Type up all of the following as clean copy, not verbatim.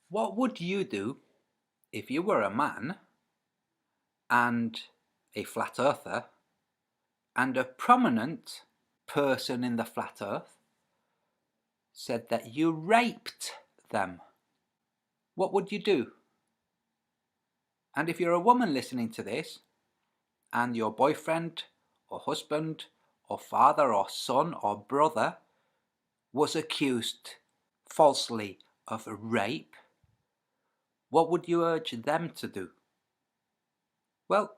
What would you do if you were a man and a flat earther and a prominent person in the flat earth said that you raped them? What would you do? And if you're a woman listening to this and your boyfriend or husband or father or son or brother was accused falsely of rape, what would you urge them to do? Well,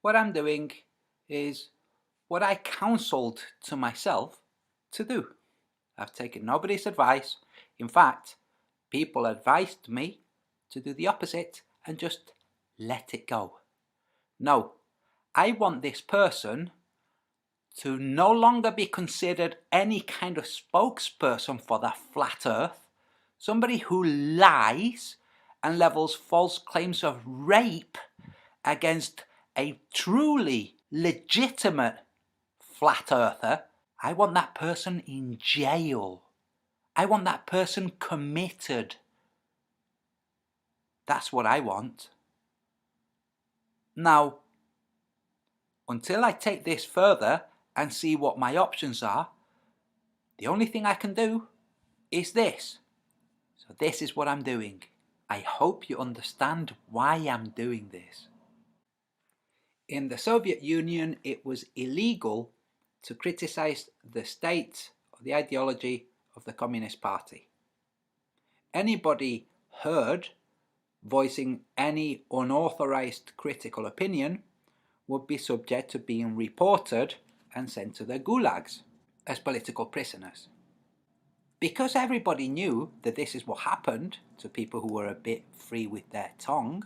what I'm doing is what I counseled to myself to do. I've taken nobody's advice. In fact, people advised me to do the opposite and just let it go. No, I want this person to no longer be considered any kind of spokesperson for the flat earth, somebody who lies and levels false claims of rape against a truly legitimate flat earther. I want that person in jail. I want that person committed. That's what I want. Now, until I take this further and see what my options are, the only thing I can do is this. So this is what I'm doing. I hope you understand why I'm doing this. In the Soviet Union, it was illegal to criticize the state or the ideology of the Communist Party. Anybody heard voicing any unauthorized critical opinion would be subject to being reported and sent to the gulags as political prisoners. Because everybody knew that this is what happened to people who were a bit free with their tongue,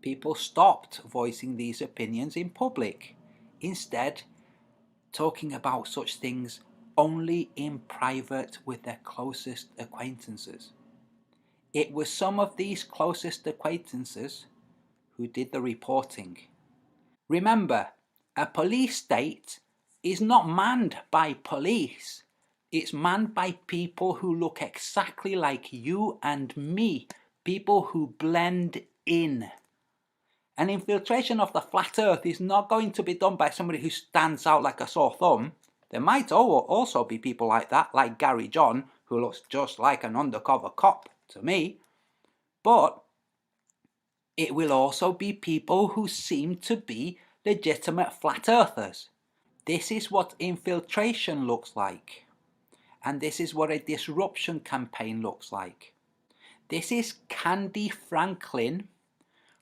people stopped voicing these opinions in public, instead talking about such things only in private with their closest acquaintances. It was some of these closest acquaintances who did the reporting. Remember, a police state is not manned by police. It's manned by people who look exactly like you and me, people who blend in. An infiltration of the flat earth is not going to be done by somebody who stands out like a sore thumb. There might also be people like that, like Gary John, who looks just like an undercover cop to me. But it will also be people who seem to be legitimate flat earthers. This is what infiltration looks like. And this is what a disruption campaign looks like. This is Candy Franklin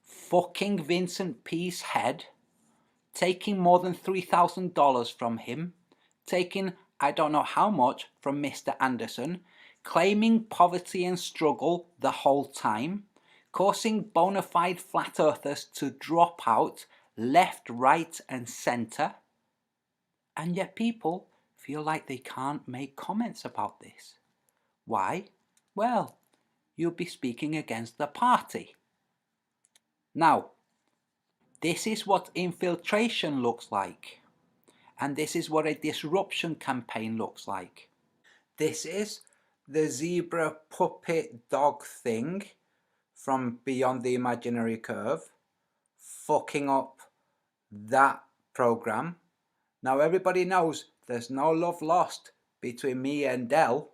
fucking Vincent P's head, taking more than $3,000 from him, taking I don't know how much from Mr. Anderson, claiming poverty and struggle the whole time, causing bona fide flat earthers to drop out left, right and centre, and yet people feel like they can't make comments about this. Why? Well, you'll be speaking against the party. Now, this is what infiltration looks like. And this is what a disruption campaign looks like. This is the zebra puppet dog thing from Beyond the Imaginary Curve, fucking up that program. Now everybody knows there's no love lost between me and Dell,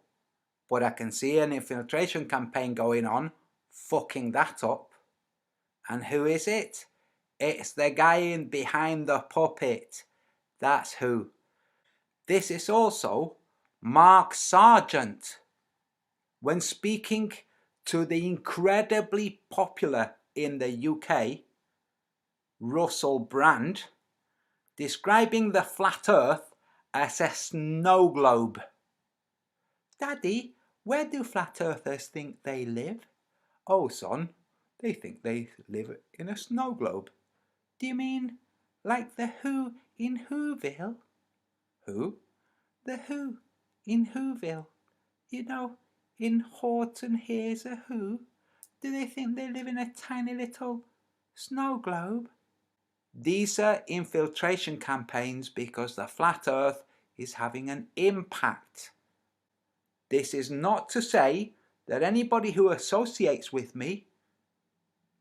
but I can see an infiltration campaign going on, fucking that up. And who is it? It's the guy in behind the puppet. That's who. This is also Mark Sargent. When speaking to the incredibly popular in the UK, Russell Brand, describing the flat earth as a snow globe. Daddy, where do flat earthers think they live? Oh, son, they think they live in a snow globe. Do you mean like the Who in Whoville? Who? The Who in Whoville. You know, in Horton Hears a Who. Do they think they live in a tiny little snow globe? These are infiltration campaigns because the flat earth is having an impact. This is not to say that anybody who associates with me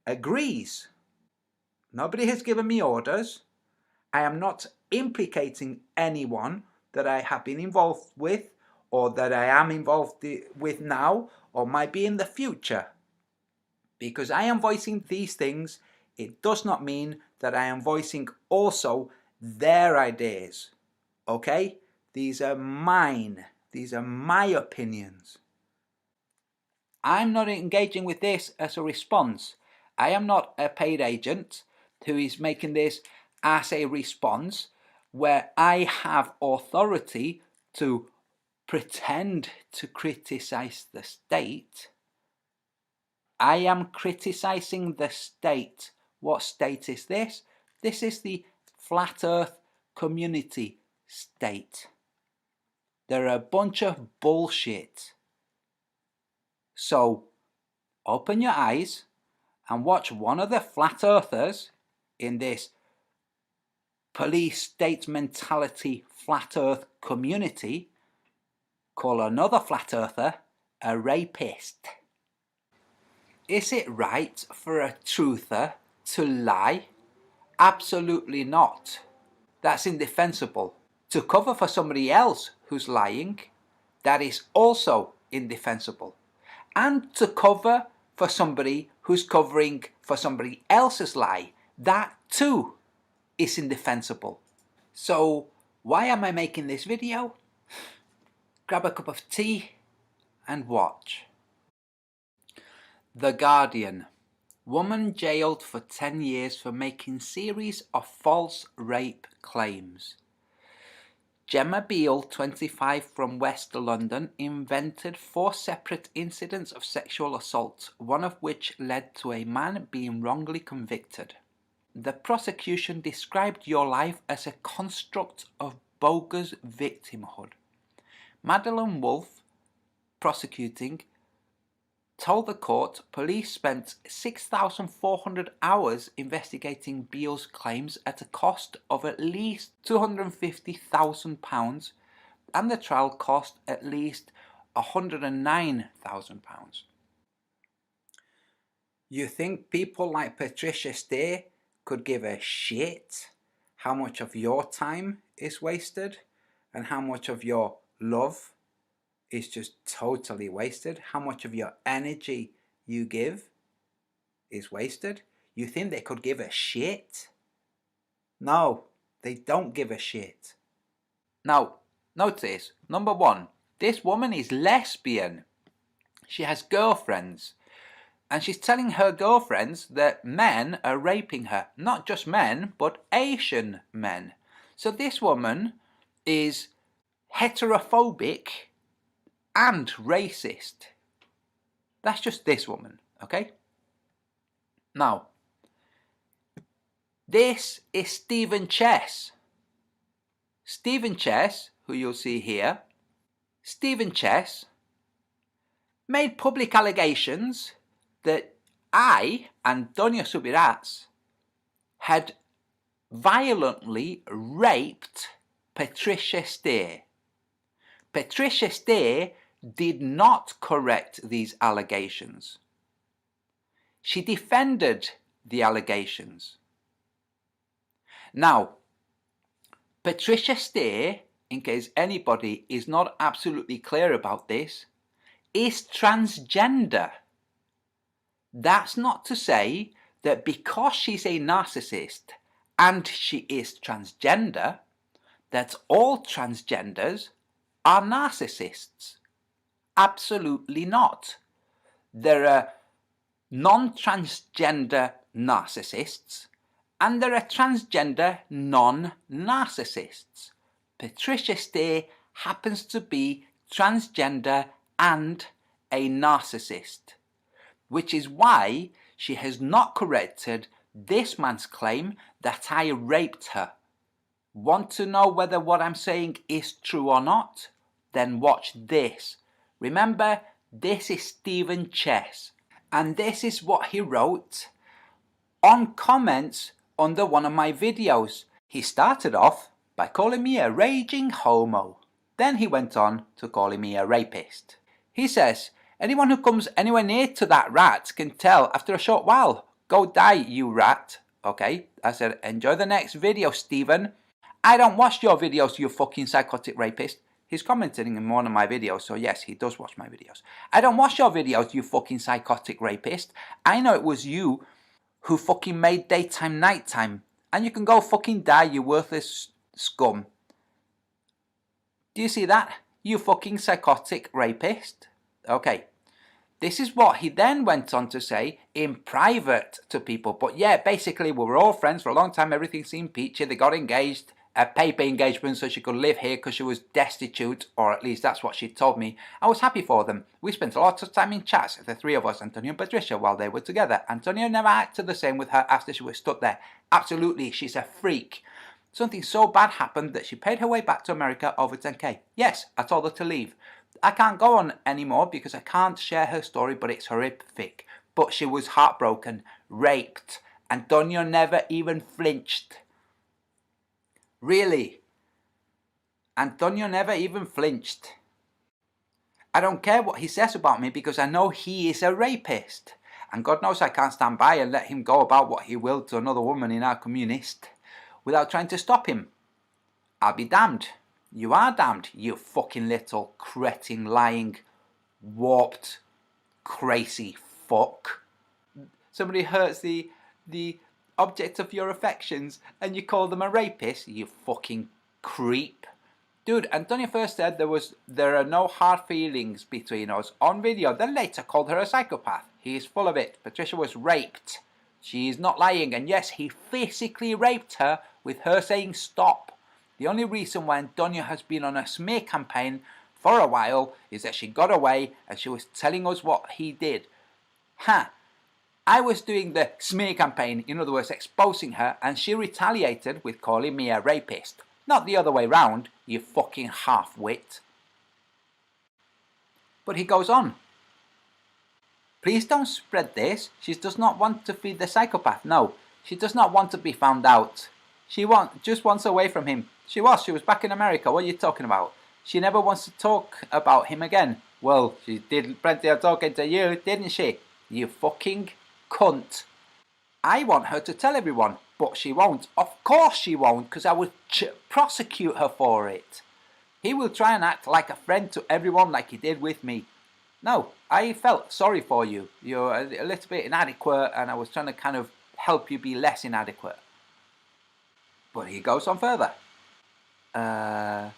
agrees. Nobody has given me orders. I am not implicating anyone that I have been involved with or that I am involved with now or might be in the future. Because I am voicing these things, it does not mean that I am voicing also their ideas. Okay? These are mine. These are my opinions. I'm not engaging with this as a response. I am not a paid agent who is making this as a response where I have authority to pretend to criticize the state. I am criticizing the state. What state is this? This is the Flat Earth Community state. They're a bunch of bullshit. So open your eyes and watch one of the flat earthers in this police state mentality flat earth community call another flat earther a rapist. Is it right for a truther to lie? Absolutely not. That's indefensible. To cover for somebody else who's lying, that is also indefensible. And to cover for somebody who's covering for somebody else's lie, that too is indefensible. So why am I making this video? Grab a cup of tea and watch. The Guardian. Woman jailed for 10 years for making series of false rape claims. Gemma Beale, 25, from West London, invented 4 separate incidents of sexual assault, one of which led to a man being wrongly convicted. The prosecution described your life as a construct of bogus victimhood. Madeleine Wolfe, prosecuting, told the court police spent 6,400 hours investigating Beale's claims at a cost of at least £250,000 and the trial cost at least £109,000. You think people like Patricia Steere could give a shit how much of your time is wasted and how much of your love is just totally wasted? How much of your energy you give is wasted? You think they could give a shit? No, they don't give a shit. Now, notice, number one, this woman is lesbian. She has girlfriends. And she's telling her girlfriends that men are raping her. Not just men, but Asian men. So this woman is heterophobic and racist. That's just this woman, okay? Now, this is Stephen Chess. Stephen Chess, who you'll see here, Stephen Chess made public allegations that I and Donia Subirats had violently raped Patricia Steere. Patricia Steere did not correct these allegations. She defended the allegations. Now, Patricia Steere, in case anybody is not absolutely clear about this, is transgender. That's not to say that because she's a narcissist and she is transgender, that all transgenders are narcissists. Absolutely not. There are non-transgender narcissists and there are transgender non-narcissists. Patricia Steere happens to be transgender and a narcissist, which is why she has not corrected this man's claim that I raped her. Want to know whether what I'm saying is true or not? Then watch this. Remember, this is Stephen Chess, and this is what he wrote on comments under one of my videos. He started off by calling me a raging homo. Then he went on to calling me a rapist. He says, Anyone who comes anywhere near to that rat can tell after a short while. Go die, you rat. Okay, I said, enjoy the next video, Stephen. I don't watch your videos, you fucking psychotic rapist. He's commenting in one of my videos, so yes, he does watch my videos. I don't watch your videos, you fucking psychotic rapist. I know it was you who fucking made daytime nighttime. And you can go fucking die, you worthless scum. Do you see that? You fucking psychotic rapist. Okay. This is what he then went on to say in private to people. But yeah, basically we were all friends for a long time. Everything seemed peachy. They got engaged. A paper engagement so she could live here because she was destitute, or at least that's what she told me. I was happy for them. We spent a lot of time in chats, the three of us, Antonio and Patricia, while they were together. Antonio never acted the same with her after she was stuck there. Absolutely, she's a freak. Something so bad happened that she paid her way back to America over 10k. Yes, I told her to leave. I can't go on anymore because I can't share her story, but it's horrific. But she was heartbroken, raped. Antonio never even flinched. Really? Antonio never even flinched. I don't care what he says about me because I know he is a rapist. And God knows I can't stand by and let him go about what he will to another woman in our communist without trying to stop him. I'll be damned. You are damned, you fucking little cretin, lying, warped, crazy fuck. Somebody hurts the object of your affections and you call them a rapist, you fucking creep. Dude, Antonio first said there are no hard feelings between us on video, then later called her a psychopath. He is full of it. Patricia was raped. She is not lying, and yes, he physically raped her with her saying stop. The only reason why Antonio has been on a smear campaign for a while is that she got away and she was telling us what he did. I was doing the smear campaign, in other words exposing her, and she retaliated with calling me a rapist. Not the other way round, you fucking half-wit. But he goes on. Please don't spread this. She does not want to feed the psychopath. No, she does not want to be found out. She just wants away from him. She was back in America. What are you talking about? She never wants to talk about him again. Well, she did plenty of talking to you, didn't she? You fucking cunt. I want her to tell everyone, but she won't. Of course she won't, because I would prosecute her for it. He will try and act like a friend to everyone like he did with me. No, I felt sorry for you. You're a little bit inadequate, and I was trying to kind of help you be less inadequate. But he goes on further. I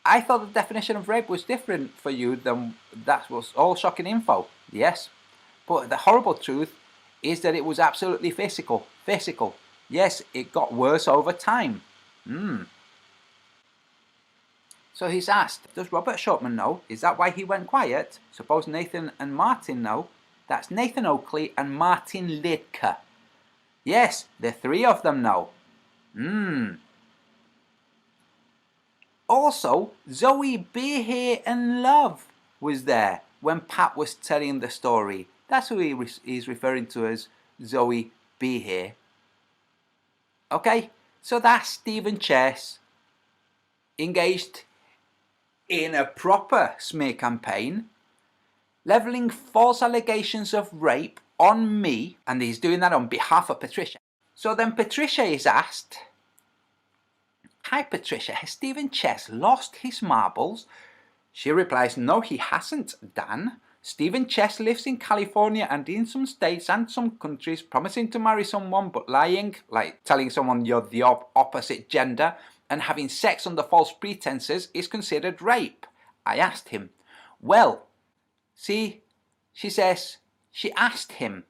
thought the definition of rape was different for you than that was all shocking info. Yes, but the horrible truth is that it was absolutely physical. Physical. Yes, it got worse over time. So he's asked, does Robert Shortman know? Is that why he went quiet? Suppose Nathan and Martin know. That's Nathan Oakley and Martin Lidker. Yes, the three of them know. Also, Zoe Be Here and Love was there when Pat was telling the story. That's who he's referring to as Zoe Be Here. Okay, so that's Stephen Chess engaged in a proper smear campaign, levelling false allegations of rape on me, and he's doing that on behalf of Patricia. So then Patricia is asked, hi Patricia, has Stephen Chess lost his marbles? She replies, no he hasn't, Dan. Stephen Chess lives in California and in some states and some countries, promising to marry someone but lying, like telling someone you're the opposite gender, and having sex under false pretenses is considered rape. I asked him. Well, see, she says, she asked him,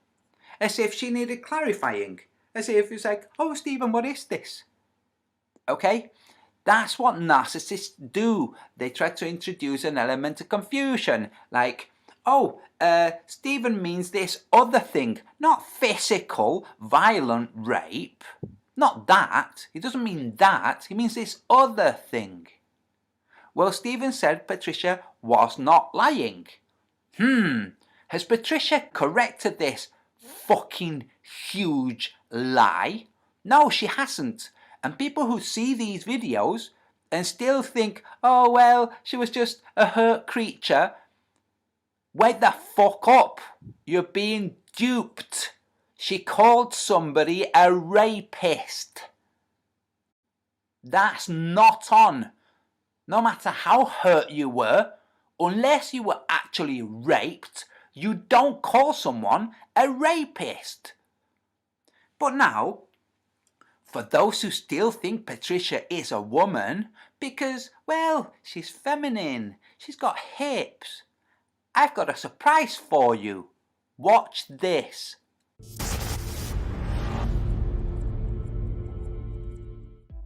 as if she needed clarifying, as if it's like, oh Stephen, what is this? Okay, that's what narcissists do. They try to introduce an element of confusion, like, oh, Stephen means this other thing, not physical, violent rape. Not that. He doesn't mean that. He means this other thing. Well, Stephen said Patricia was not lying. Has Patricia corrected this fucking huge lie? No, she hasn't. And people who see these videos and still think, oh well, she was just a hurt creature, Wake the fuck up! You're being duped. She called somebody a rapist. That's not on. No matter how hurt you were, unless you were actually raped, you don't call someone a rapist. But now, for those who still think Patricia is a woman because, well, she's feminine, she's got hips, I've got a surprise for you. Watch this.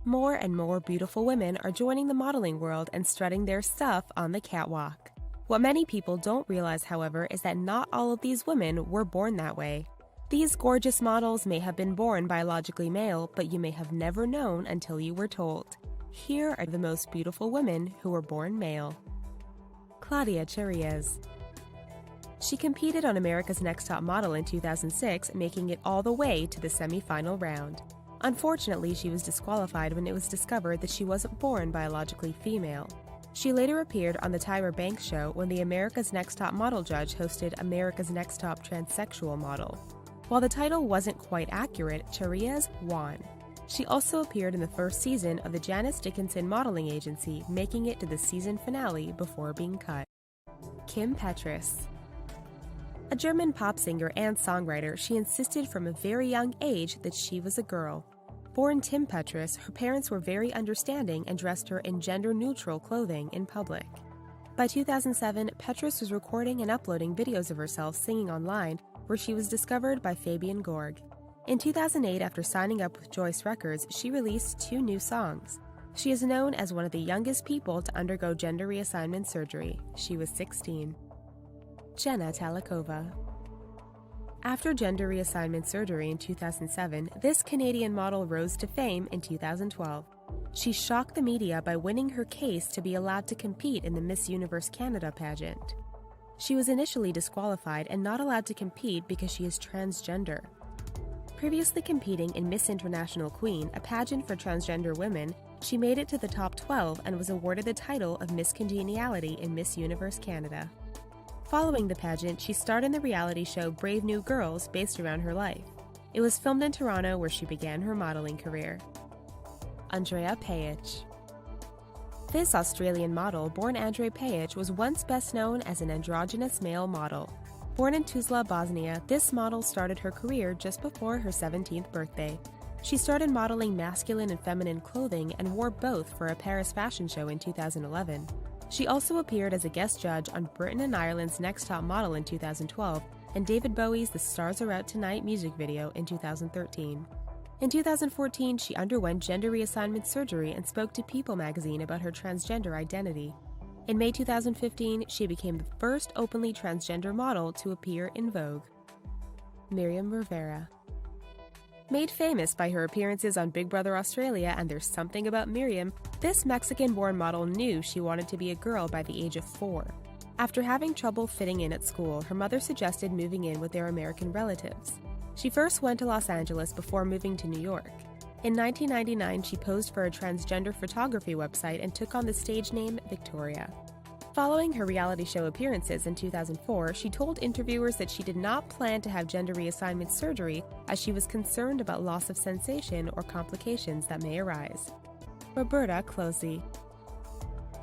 More and more beautiful women are joining the modeling world and strutting their stuff on the catwalk. What many people don't realize, however, is that not all of these women were born that way. These gorgeous models may have been born biologically male, but you may have never known until you were told. Here are the most beautiful women who were born male. Claudia Cherries. She competed on America's Next Top Model in 2006, making it all the way to the semi-final round. Unfortunately, she was disqualified when it was discovered that she wasn't born biologically female. She later appeared on the Tyra Banks show when the America's Next Top Model judge hosted America's Next Top Transsexual Model. While the title wasn't quite accurate, Cherries won. She also appeared in the first season of the Janice Dickinson modeling agency, making it to the season finale before being cut. Kim Petras. A German pop singer and songwriter, she insisted from a very young age that she was a girl. Born Tim Petras, her parents were very understanding and dressed her in gender-neutral clothing in public. By 2007, Petras was recording and uploading videos of herself singing online, where she was discovered by Fabian Gorg. In 2008, after signing up with Joyce Records, she released 2 new songs. She is known as one of the youngest people to undergo gender reassignment surgery. She was 16. Jenna Talikova. After gender reassignment surgery in 2007, this Canadian model rose to fame in 2012. She shocked the media by winning her case to be allowed to compete in the Miss Universe Canada pageant. She was initially disqualified and not allowed to compete because she is transgender. Previously competing in Miss International Queen, a pageant for transgender women, she made it to the top 12 and was awarded the title of Miss Congeniality in Miss Universe Canada. Following the pageant, she starred in the reality show Brave New Girls, based around her life. It was filmed in Toronto, where she began her modeling career. Andrea Pejich. This Australian model, born Andrea Pejich, was once best known as an androgynous male model. Born in Tuzla, Bosnia, this model started her career just before her 17th birthday. She started modeling masculine and feminine clothing and wore both for a Paris fashion show in 2011. She also appeared as a guest judge on Britain and Ireland's Next Top Model in 2012 and David Bowie's The Stars Are Out Tonight music video in 2013. In 2014, she underwent gender reassignment surgery and spoke to People magazine about her transgender identity. In May 2015, she became the first openly transgender model to appear in Vogue. Miriam Rivera. Made famous by her appearances on Big Brother Australia and There's Something About Miriam, this Mexican-born model knew she wanted to be a girl by the age of 4. After having trouble fitting in at school, her mother suggested moving in with their American relatives. She first went to Los Angeles before moving to New York. In 1999, she posed for a transgender photography website and took on the stage name Victoria. Following her reality show appearances in 2004, she told interviewers that she did not plan to have gender reassignment surgery as she was concerned about loss of sensation or complications that may arise. Roberta Closey.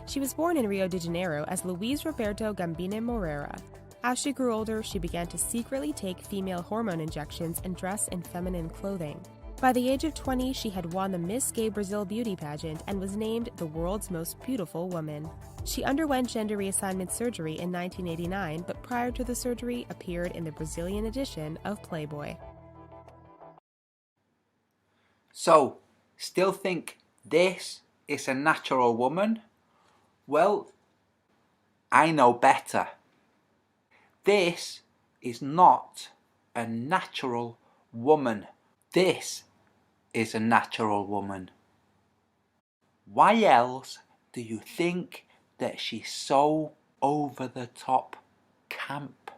She was born in Rio de Janeiro as Luiz Roberto Gambine Moreira. As she grew older, she began to secretly take female hormone injections and dress in feminine clothing. By the age of 20, she had won the Miss Gay Brazil beauty pageant and was named the world's most beautiful woman. She underwent gender reassignment surgery in 1989, but prior to the surgery appeared in the Brazilian edition of Playboy. So, still think this is a natural woman? Well, I know better. This is not a natural woman. This is a natural woman. Why else do you think that she's so over the top camp?